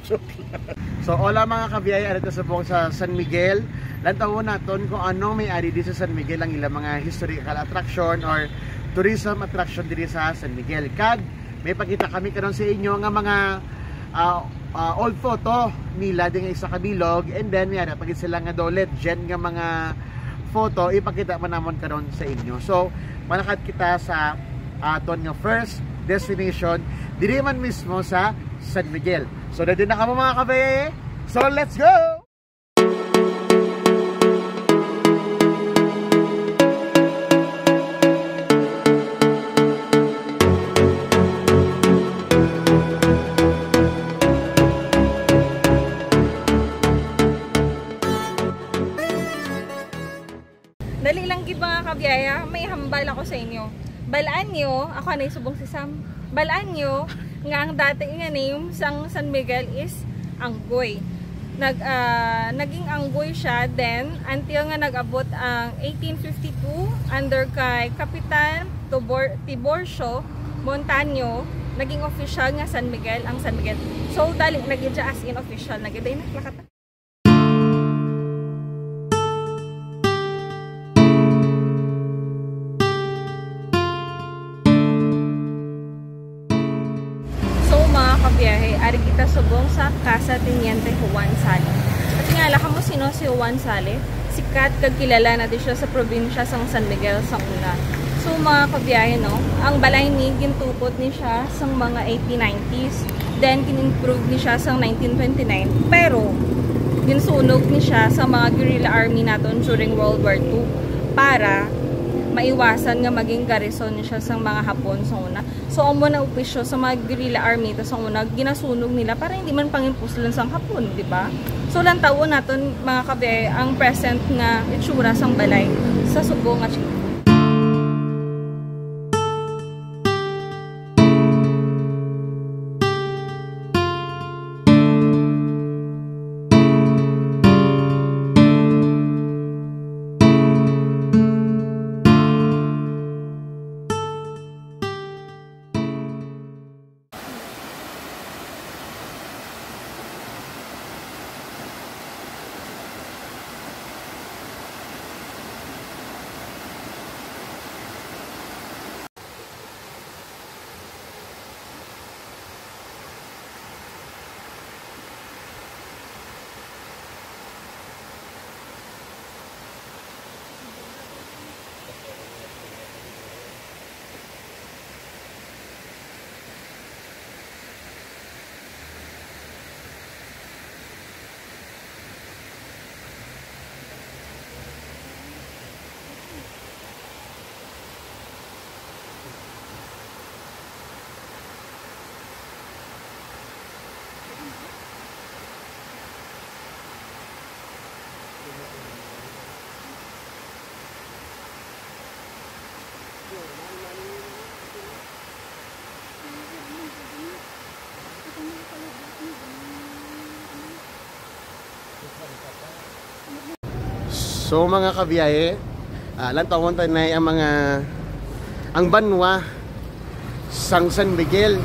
So hola mga kabiyay, arito sa buong sa San Miguel. Lantawon natin kung anong may ari dito sa San Miguel, ang ilang mga historical attraction or tourism attraction dito sa San Miguel. Kag may pakita kami karon sa inyo nga mga old photo nila din sa kabilog, and then may pagit sila nga do legend nga mga photo ipakita man namon karon sa inyo. So malakad kita sa aton nga first destination diri man mismo sa San Miguel. So ready na kamo mga kabiyay? So let's go! Dali lang gid mga kabiyaya, may hambal ako sa inyo. Balaan nyo, ako na subong si Sam. Balaan nyo nga ang dati nga name sang San Miguel is Anggoy. Naging Anggoy siya then until nga nag-abot ang 1852 under kay Kapitan Tiborcio Montaño, naging official nga San Miguel ang San Miguel. So dali naging as in official nagiday na lakata. Biyahe, ari kita subong sa Casa Teniente Juan Sale. At nga, alam mo sino si Juan Sale? Sikat kag kilala natin siya sa probinsya sang San Miguel sang una. So mga kabiyahe, no, ang balay ni gintupot ni siya sang mga 1890s. Then kin-improve ni siya sang 1929. Pero ginsunog ni siya sa mga guerrilla army naton during World War II para maiwasan nga maging garrison siya sa mga Hapon sa una. So amo na opisyo sa mga guerrilla army ta sa una ginasunog nila para hindi man pangimpusulan sang Hapon, di ba? So lang tawo naton mga kabe ang present nga itsura sang balay sa subong nga Cebu. So mga kabiyahe, lantawon tayo na ang banwa sang San Miguel.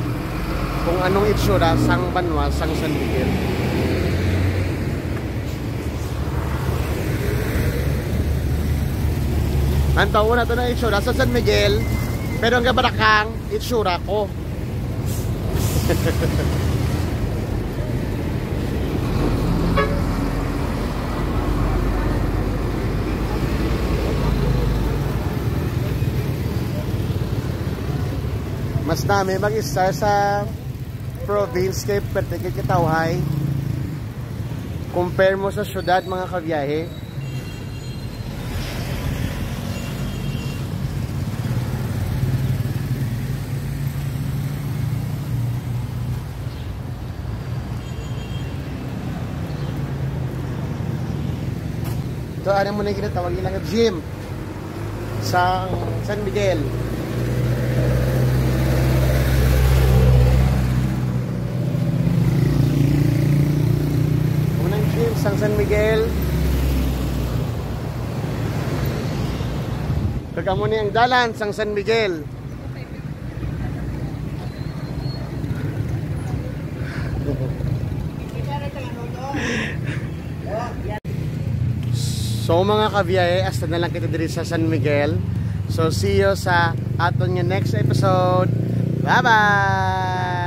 Kung anong itsura sang banwa sang San Miguel. Lantawon na ito na itsura sa San Miguel, pero ang gabarakang itsura ko. Mas namin mag-isa sa province kay Perteque Kitawhay compare mo sa syudad mga kabiyahe. Ito ano mo na yung ginatawag ilang gym sa San Miguel. Sang San Miguel. Kagamo ni ang dalan sang San Miguel. So mga kabiyahe, hasta na lang kita diri sa San Miguel. So see you sa aton nga next episode. Bye bye.